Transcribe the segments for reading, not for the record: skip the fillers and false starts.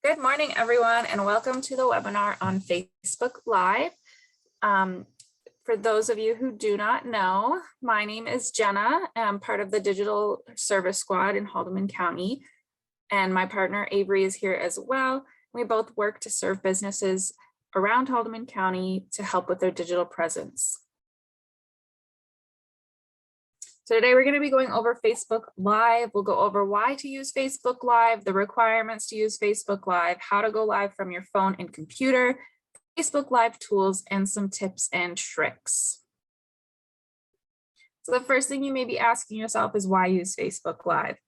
Good morning, everyone, and welcome to the webinar on Facebook Live. For those of you who do not know, my name is Jenna. I'm part of the Digital Service Squad in Haldeman County, and my partner Avery is here as well. We both work to serve businesses around Haldeman County to help with their digital presence. So today we're going to be going over Facebook Live. We'll go over why to use Facebook Live, the requirements to use Facebook Live, how to go live from your phone and computer, Facebook Live tools, and some tips and tricks. So the first thing you may be asking yourself is why use Facebook Live?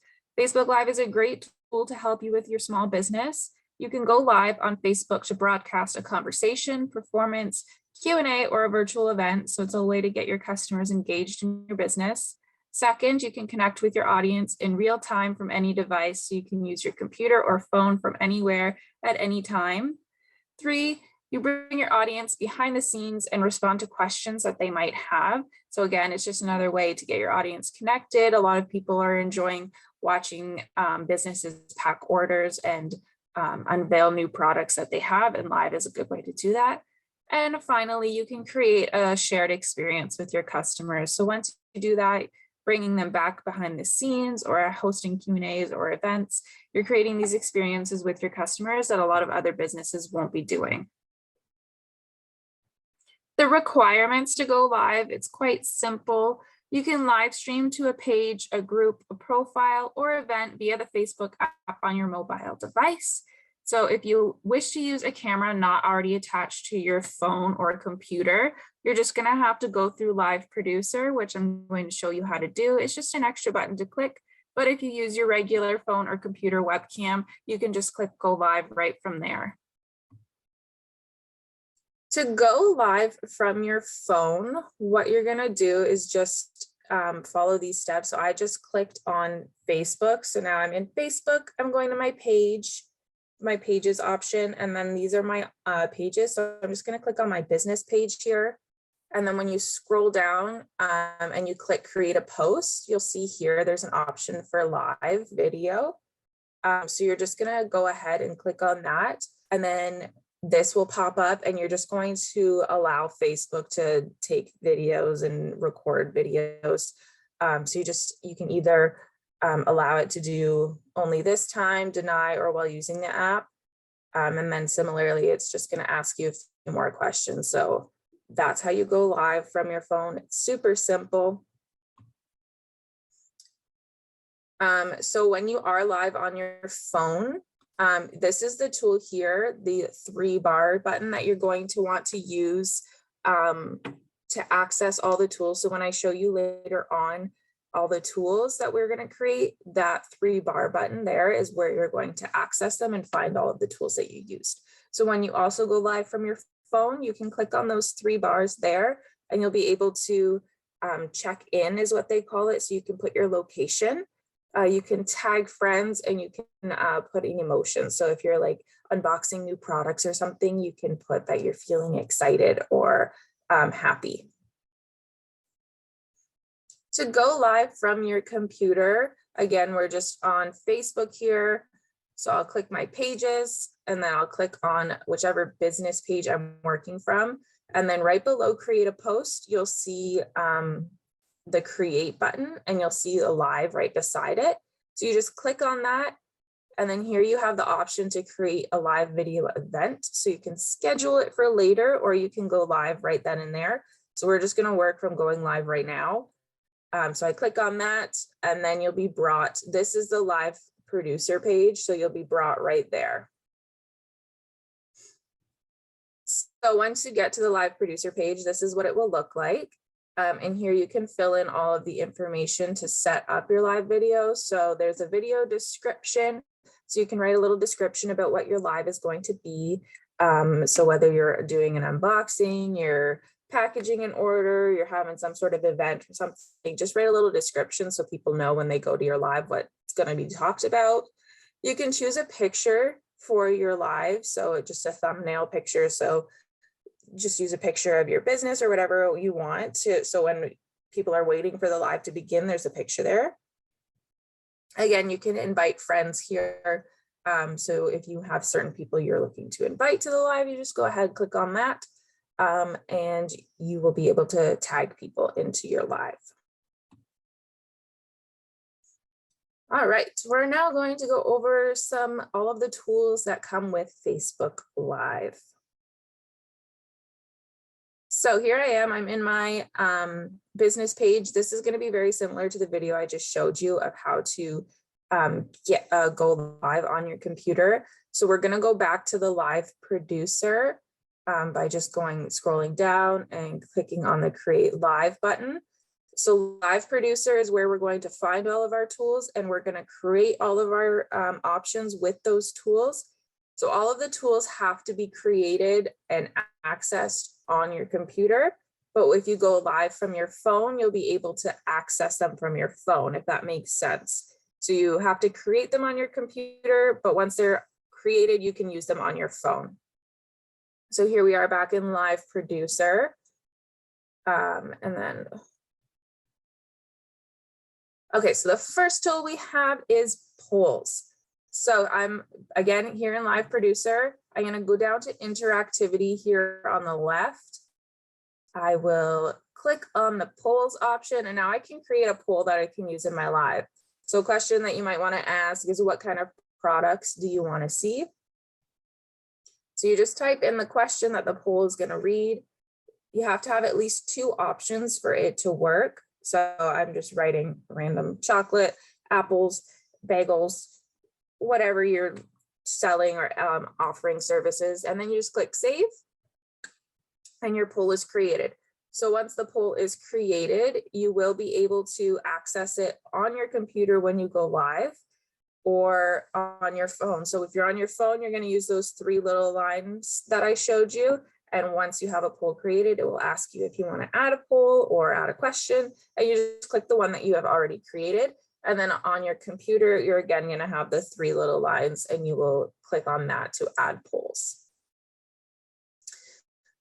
Facebook Live is a great tool to help you with your small business. You can go live on Facebook to broadcast a conversation, performance, Q&A, or a virtual event. So it's a way to get your customers engaged in your business. Second, you can connect with your audience in real time from any device. So you can use your computer or phone from anywhere at any time. 3, you bring your audience behind the scenes and respond to questions that they might have. So again, it's just another way to get your audience connected. A lot of people are enjoying watching businesses pack orders and unveil new products that they have, and live is a good way to do that. And finally, you can create a shared experience with your customers. So once you do that, bringing them back behind the scenes or hosting Q&As or events, you're creating these experiences with your customers that a lot of other businesses won't be doing. The requirements to go live, it's quite simple. You can live stream to a page, a group, a profile, or event via the Facebook app on your mobile device. So if you wish to use a camera not already attached to your phone or computer, you're just going to have to go through Live Producer, which I'm going to show you how to do. It's just an extra button to click. But if you use your regular phone or computer webcam, you can just click Go Live right from there. To go live from your phone, what you're going to do is just follow these steps. So I just clicked on Facebook. So now I'm in Facebook. I'm going to my page, my pages option, and then these are my pages. So I'm just going to click on my business page here. And then when you scroll down and you click create a post, you'll see here there's an option for live video. So you're just going to go ahead and click on that. And then this will pop up and you're just going to allow Facebook to take videos and record videos. So you can either allow it to do only this time, deny, or while using the app. And then similarly, it's just going to ask you a few more questions. So that's how you go live from your phone. It's super simple. So when you are live on your phone, this is the tool here, the 3-bar button that you're going to want to use to access all the tools. So when I show you later on all the tools that we're going to create, that 3-bar button there is where you're going to access them and find all of the tools that you used. So when you also go live from your phone, you can click on those 3 bars there and you'll be able to check in is what they call it. So you can put your location. You can tag friends and you can put in emotions. So if you're like unboxing new products or something, you can put that you're feeling excited or happy. To go live from your computer, again, we're just on Facebook here. So I'll click my pages and then I'll click on whichever business page I'm working from. And then right below create a post, you'll see the create button and you'll see a live right beside it. So you just click on that. And then here you have the option to create a live video event. So you can schedule it for later or you can go live right then and there. So we're just going to work from going live right now. So I click on that and then you'll be brought, this is the Live Producer page. So you'll be brought right there. So once you get to the Live Producer page, this is what it will look like. And here you can fill in all of the information to set up your live video. So there's a video description. So you can write a little description about what your live is going to be. So whether you're doing an unboxing, you're packaging an order, you're having some sort of event or something, just write a little description so people know when they go to your live what's going to be talked about. You can choose a picture for your live. So just a thumbnail picture. So just use a picture of your business or whatever you want to, so when people are waiting for the live to begin, there's a picture there. Again, you can invite friends here So if you have certain people you're looking to invite to the live, you just go ahead, click on that, and you will be able to tag people into your live. All right, we're now going to go over all of the tools that come with Facebook Live. So here I am, I'm in my business page. This is going to be very similar to the video I just showed you of how to go live on your computer. So we're going to go back to the live producer by just scrolling down and clicking on the create live button. So live producer is where we're going to find all of our tools, and we're going to create all of our options with those tools. So all of the tools have to be created and accessed on your computer. But if you go live from your phone, you'll be able to access them from your phone, if that makes sense. So you have to create them on your computer, but once they're created, you can use them on your phone. So here we are back in live producer. Okay, so the first tool we have is polls. So I'm again here in live producer. I'm going to go down to interactivity here on the left. I will click on the polls option, and now I can create a poll that I can use in my live. So a question that you might want to ask is, what kind of products do you want to see? So you just type in the question that the poll is going to read. You have to have at least 2 options for it to work. So I'm just writing random chocolate, apples, bagels, whatever you're selling or offering services. And then you just click save and your poll is created. So once the poll is created, you will be able to access it on your computer when you go live or on your phone. So if you're on your phone, you're going to use those 3 little lines that I showed you. And once you have a poll created, it will ask you if you want to add a poll or add a question, and you just click the one that you have already created. And then on your computer, you're again going to have the 3 little lines, and you will click on that to add polls.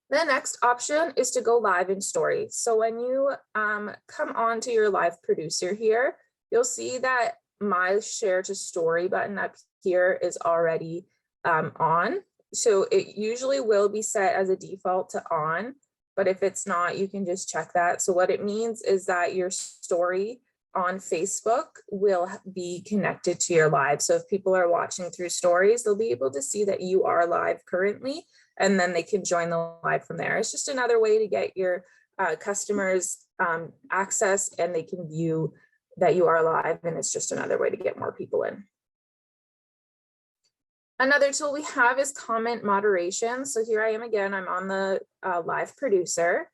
The next option is to go live in story. So when you come on to your live producer here, you'll see that my share to story button up here is already on. So it usually will be set as a default to on, but if it's not, you can just check that. So what it means is that your story on Facebook will be connected to your live. So if people are watching through stories, they'll be able to see that you are live currently, and then they can join the live from there. It's just another way to get your customers access, and they can view that you are live, and it's just another way to get more people in. Another tool we have is comment moderation. So here I am again, I'm on the live producer.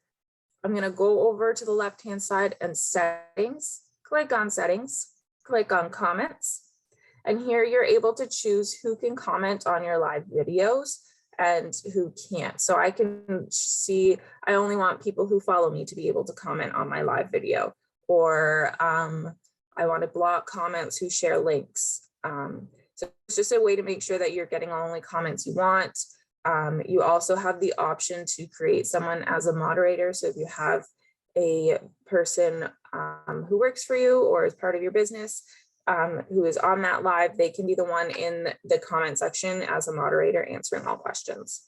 I'm going to go over to the left-hand side and settings, click on settings, click on comments. And here you're able to choose who can comment on your live videos and who can't. So I can see, I only want people who follow me to be able to comment on my live video, or I want to block comments who share links. So it's just a way to make sure that you're getting only comments you want. You also have the option to create someone as a moderator. So if you have a person who works for you or is part of your business who is on that live, they can be the one in the comment section as a moderator answering all questions.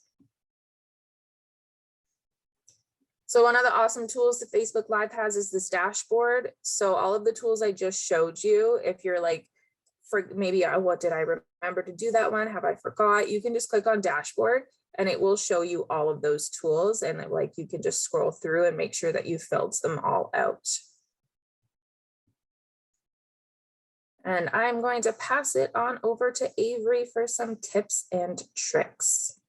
So one of the awesome tools that Facebook Live has is this dashboard. So all of the tools I just showed you, if you're like, for maybe what did I remember to do that one? Have I forgot? You can just click on dashboard and it will show you all of those tools, and like you can just scroll through and make sure that you filled them all out. And I'm going to pass it on over to Avery for some tips and tricks.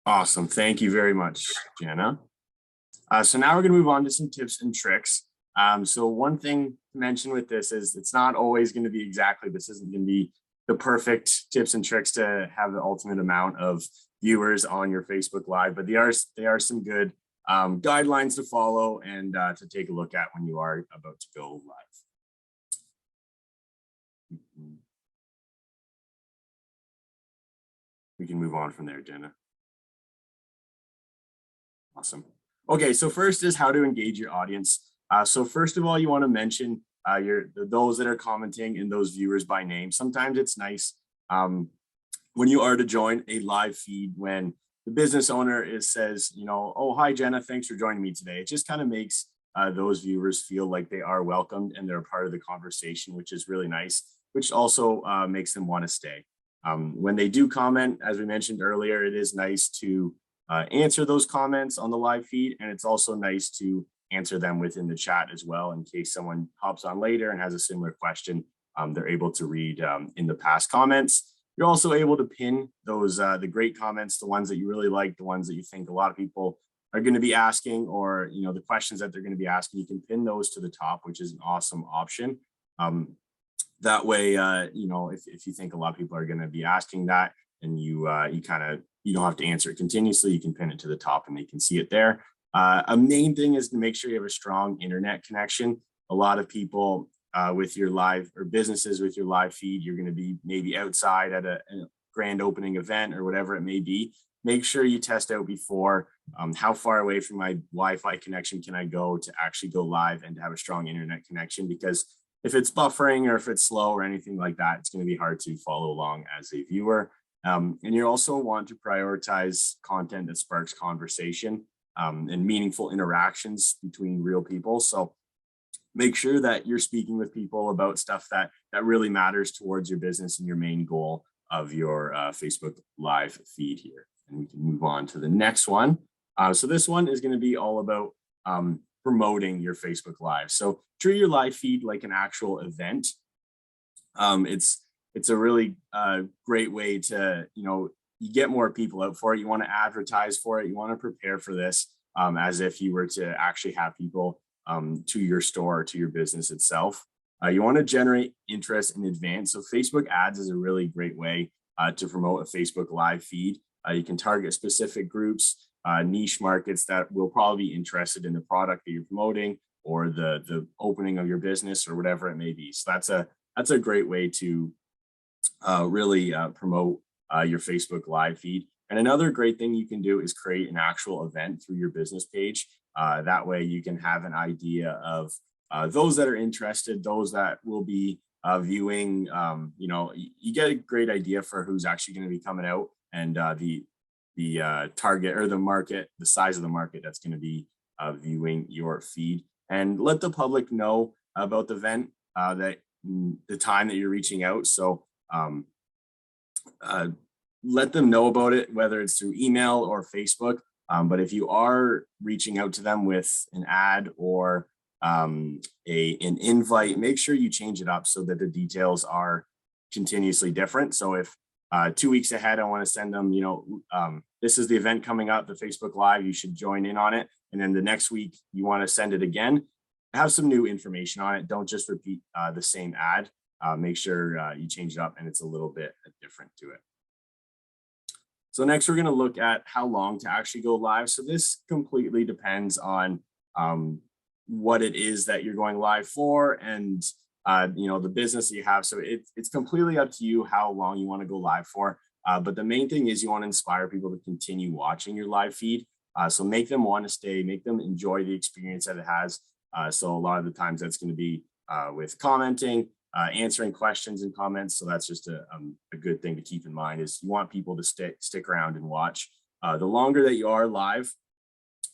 Awesome. Thank you very much, Jenna. So now we're going to move on to some tips and tricks. So one thing to mention with this is it's not always going to be exactly, this isn't going to be the perfect tips and tricks to have the ultimate amount of viewers on your Facebook Live, but they are some good guidelines to follow and to take a look at when you are about to go live. We can move on from there, Jenna. Awesome. Okay, so first is how to engage your audience. So first of all, you want to mention those that are commenting and those viewers by name. Sometimes it's nice when you are to join a live feed when the business owner says, you know, oh, hi, Jenna, thanks for joining me today. It just kind of makes those viewers feel like they are welcomed and they're a part of the conversation, which is really nice, which also makes them want to stay. When they do comment, as we mentioned earlier, it is nice to answer those comments on the live feed. And it's also nice to answer them within the chat as well, in case someone hops on later and has a similar question. They're able to read in the past comments. You're also able to pin those, the great comments, the ones that you really like, the ones that you think a lot of people are going to be asking, or, you know, the questions that they're going to be asking, you can pin those to the top, which is an awesome option. That way, you know, if you think a lot of people are going to be asking that and you don't have to answer it continuously, you can pin it to the top and they can see it there. A main thing is to make sure you have a strong internet connection. A lot of people with your live, or businesses with your live feed, you're going to be maybe outside at a grand opening event or whatever it may be. Make sure you test out before how far away from my Wi-Fi connection can I go to actually go live and to have a strong internet connection, because if it's buffering or if it's slow or anything like that, it's going to be hard to follow along as a viewer. And you also want to prioritize content that sparks conversation and meaningful interactions between real people. So make sure that you're speaking with people about stuff that really matters towards your business and your main goal of your Facebook live feed here. And we can move on to the next one. So this one is going to be all about promoting your Facebook Live. So treat your live feed like an actual event. It's a really great way to, you know, you get more people out for it. You want to advertise for it. You want to prepare for this as if you were to actually have people to your store or to your business itself. You want to generate interest in advance. So Facebook ads is a really great way to promote a Facebook live feed. You can target specific groups, niche markets that will probably be interested in the product that you're promoting or the opening of your business or whatever it may be. So that's a great way to really promote your Facebook live feed. And another great thing you can do is create an actual event through your business page. That way you can have an idea of those that are interested, those that will be viewing. You know, you get a great idea for who's actually going to be coming out, and the target or the market, the size of the market that's going to be viewing your feed. And let the public know about the event, that the time that you're reaching out. So let them know about it, whether it's through email or Facebook. But if you are reaching out to them with an ad or an invite, make sure you change it up so that the details are continuously different. So if 2 weeks ahead, I want to send them, you know, this is the event coming up, the Facebook Live, you should join in on it. And then the next week you want to send it again, have some new information on it. Don't just repeat the same ad. Make sure you change it up and it's a little bit different to it. So next we're going to look at how long to actually go live. So this completely depends on what it is that you're going live for and you know, the business that you have. So it's completely up to you how long you want to go live for. But the main thing is you want to inspire people to continue watching your live feed. So make them want to stay, make them enjoy the experience that it has. So a lot of the times that's going to be with commenting, answering questions and comments. So that's just a good thing to keep in mind, is you want people to stick around and watch. The longer that you are live,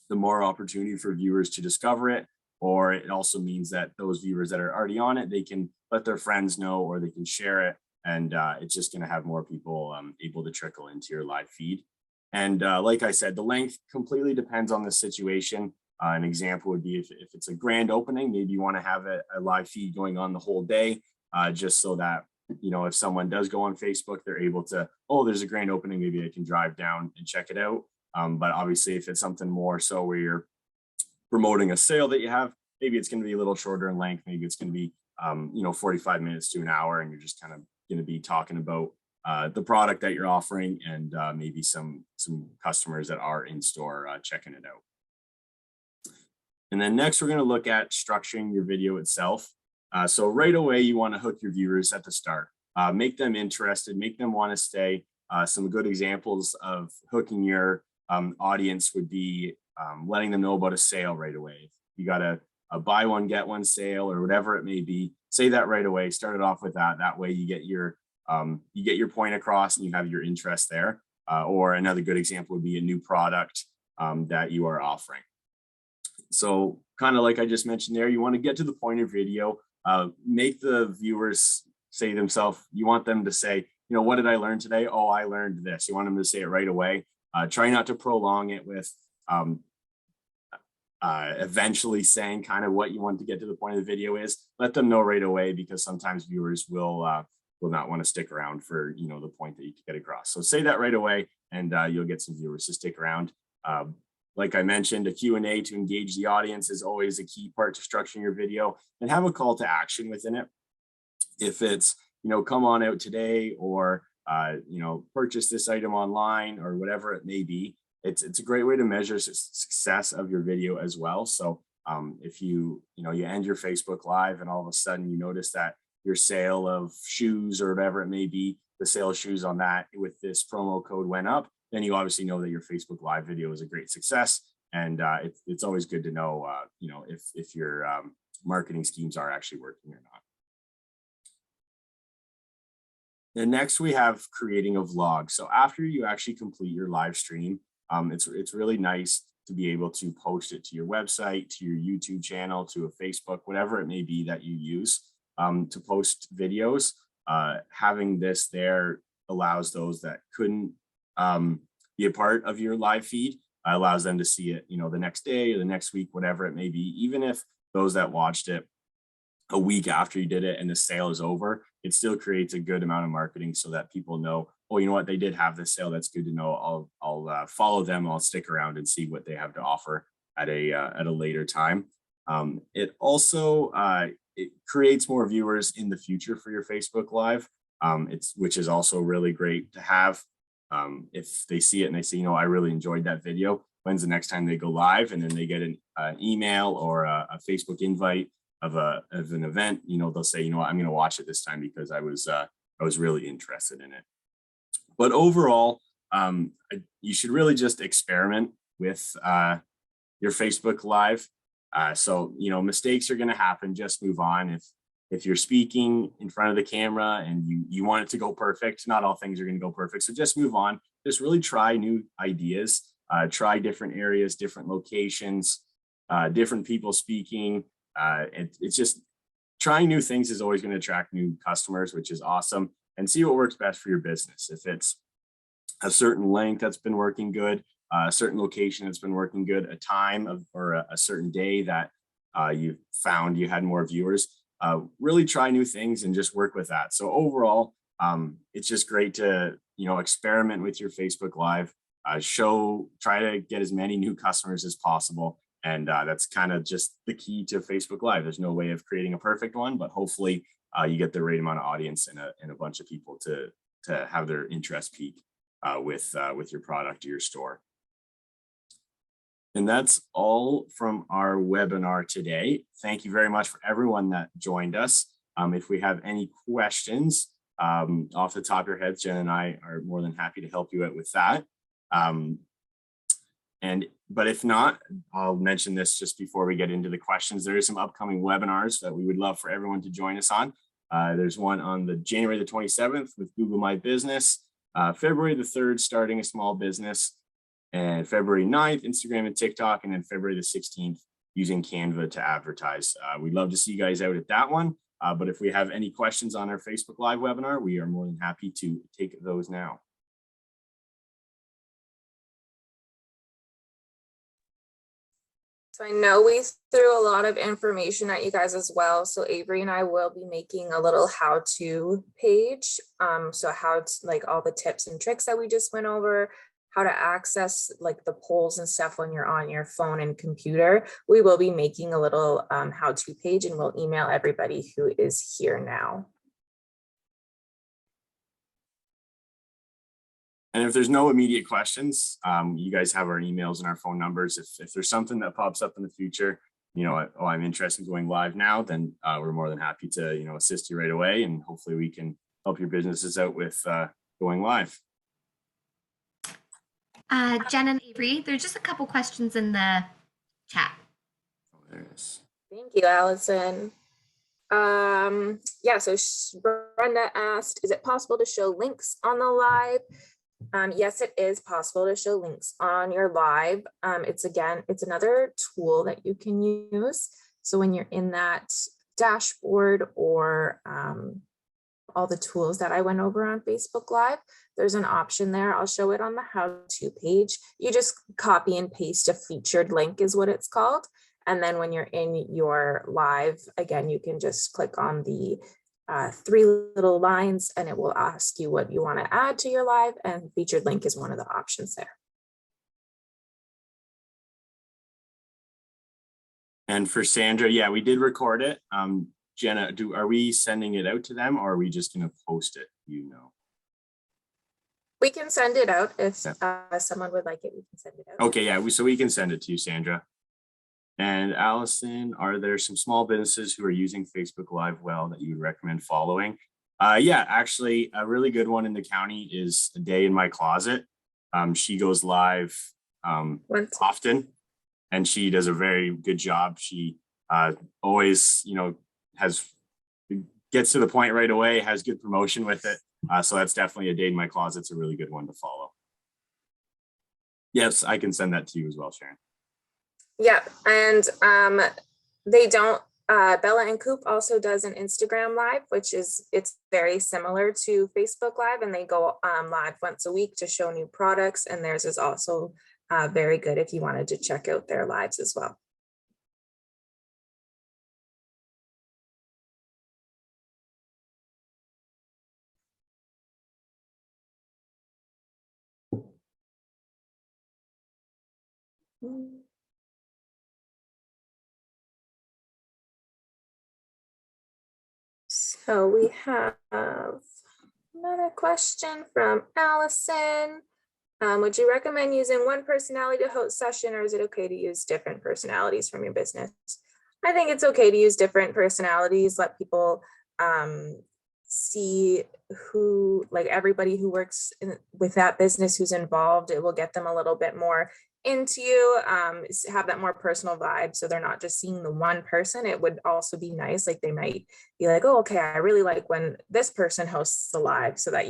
the more opportunity for viewers to discover it. Or it also means that those viewers that are already on it, they can let their friends know or they can share it. And it's just going to have more people able to trickle into your live feed. And like I said, the length completely depends on the situation. An example would be if it's a grand opening, maybe you want to have a live feed going on the whole day, just so that, you know, if someone does go on Facebook, they're able to, oh, there's a grand opening, maybe I can drive down and check it out. But obviously, if it's something more so where you're promoting a sale that you have, maybe it's going to be a little shorter in length. Maybe it's going to be, you know, 45 minutes to an hour, and you're just kind of going to be talking about the product that you're offering and maybe some customers that are in store checking it out. And then next, we're going to look at structuring your video itself. So right away, you want to hook your viewers at the start, make them interested, make them want to stay. Some good examples of hooking your audience would be letting them know about a sale right away. You got a a buy one, get one sale or whatever it may be. Say that right away, start it off with that. That way you get your point across and you have your interest there. Or another good example would be a new product that you are offering. So kind of like I just mentioned there, you want to get to the point of video, make the viewers say themselves, you want them to say, you know, what did I learn today? Oh, I learned this. You want them to say it right away. Try not to prolong it with eventually saying kind of what you want to get to the point of the video is. Let them know right away, because sometimes viewers will not want to stick around for, you know, the point that you can get across. So say that right away and you'll get some viewers to stick around. Like I mentioned, a Q&A to engage the audience is always a key part to structuring your video, and have a call to action within it. If it's, you know, come on out today, or, you know, purchase this item online, or whatever it may be, it's a great way to measure success of your video as well. So if you end your Facebook Live and all of a sudden you notice that your sale of shoes or whatever it may be, the sale of shoes on that with this promo code went up, then you obviously know that your Facebook Live video is a great success. And it's always good to know, you know, if your marketing schemes are actually working or not. And next we have creating a vlog. So after you actually complete your live stream, it's really nice to be able to post it to your website, to your YouTube channel, to a Facebook, whatever it may be that you use to post videos. Having this there allows those that couldn't be a part of your live feed, allows them to see it, you know, the next day or the next week, whatever it may be. Even if those that watched it a week after you did it and the sale is over, it still creates a good amount of marketing so that people know, oh, you know what, they did have this sale. That's good to know. I'll follow them. I'll stick around and see what they have to offer at a later time. It also it creates more viewers in the future for your Facebook Live, which is also really great to have. If they see it and they say, you know, I really enjoyed that video, when's the next time they go live? And then they get an email or a Facebook invite of an event, you know, they'll say, you know what, I'm going to watch it this time because I was really interested in it. But overall, you should really just experiment with your Facebook Live. So, you know, mistakes are going to happen. Just move on. If you're speaking in front of the camera and you want it to go perfect, not all things are going to go perfect. So just move on. Just really try new ideas, try different areas, different locations, different people speaking. It's just trying new things is always going to attract new customers, which is awesome. And see what works best for your business. If it's a certain length that's been working good, a certain location that's been working good, a time or a certain day that you found you had more viewers, really try new things and just work with that. So overall, it's just great to, you know, experiment with your Facebook Live, try to get as many new customers as possible. And that's kind of just the key to Facebook Live. There's no way of creating a perfect one, but hopefully you get the right amount of audience and a bunch of people to have their interest peak with your product or your store. And that's all from our webinar today. Thank you very much for everyone that joined us. If we have any questions off the top of your heads, Jen and I are more than happy to help you out with that. But if not, I'll mention this just before we get into the questions. There is some upcoming webinars that we would love for everyone to join us on. There's one on the January the 27th with Google My Business, February the 3rd, starting a small business, and February 9th, Instagram and TikTok, and then February the 16th, using Canva to advertise. We'd love to see you guys out at that one. But if we have any questions on our Facebook Live webinar, we are more than happy to take those now. So I know we threw a lot of information at you guys as well. So Avery and I will be making a little how-to page. So how to, like, all the tips and tricks that we just went over, how to access like the polls and stuff when you're on your phone and computer. We will be making a little how-to page, and we'll email everybody who is here now. And if there's no immediate questions, you guys have our emails and our phone numbers. If there's something that pops up in the future, you know, oh, I'm interested in going live now, then we're more than happy to, you know, assist you right away. And hopefully we can help your businesses out with going live. Jen and Avery, there's just a couple questions in the chat. Oh, there it is. Thank you, Allison. Yeah, so Brenda asked, is it possible to show links on the live? Yes, it is possible to show links on your live. It's another tool that you can use. So when you're in that dashboard or all the tools that I went over on Facebook Live, there's an option there. I'll show it on the how-to page. You just copy and paste a featured link is what it's called. And then when you're in your live, again, you can just click on the 3 little lines and it will ask you what you want to add to your live, and featured link is one of the options there. And for Sandra, yeah, we did record it. Jenna, are we sending it out to them, or are we just going to post it? You know, we can send it out if someone would like it. We can send it out. Okay, yeah, so we can send it to you, Sandra. And Allison, are there some small businesses who are using Facebook Live well that you would recommend following? Yeah, actually, a really good one in the county is A Day in My Closet. She goes live often, and she does a very good job. She always, gets to the point right away, has good promotion with it. So that's definitely A Day in My Closet. It's a really good one to follow. Yes, I can send that to you as well, Sharon. Yep, and they don't. Bella and Coop also does an Instagram live, it's very similar to Facebook Live, and they go live once a week to show new products. And theirs is also very good if you wanted to check out their lives as well. So we have another question from Allison. Would you recommend using one personality to host session, or is it okay to use different personalities from your business? I think it's okay to use different personalities. Let people see who, like everybody who works with that business who's involved. It will get them a little bit more into you, have that more personal vibe, so they're not just seeing the one person. It would also be nice, like they might be like, oh, okay, I really like when this person hosts the live, so that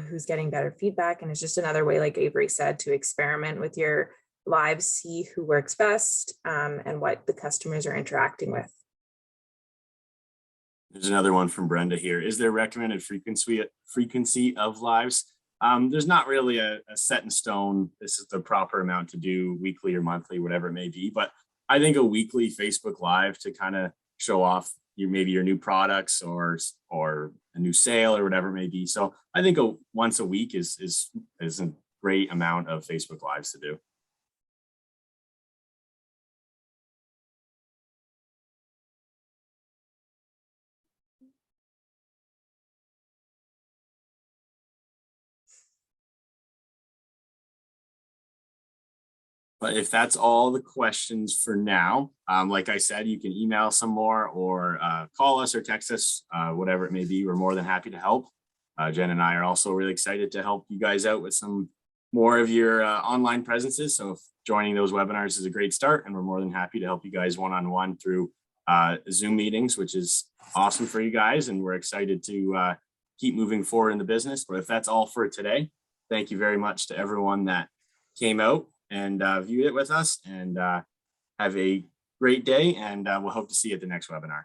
who's getting better feedback. And it's just another way, like Avery said, to experiment with your live, see who works best, and what the customers are interacting with. There's another one from Brenda here. Is there recommended frequency of lives? There's not really a set in stone, this is the proper amount to do weekly or monthly, whatever it may be. But I think a weekly Facebook Live to kind of show off maybe your new products or a new sale or whatever it may be. So I think once a week is a great amount of Facebook Lives to do. But if that's all the questions for now, like I said, you can email some more or call us or text us, whatever it may be. We're more than happy to help. Jen and I are also really excited to help you guys out with some more of your online presences. So if joining those webinars is a great start, and we're more than happy to help you guys one-on-one through Zoom meetings, which is awesome for you guys. And we're excited to keep moving forward in the business. But if that's all for today, thank you very much to everyone that came out and viewed it with us, and have a great day, and we'll hope to see you at the next webinar.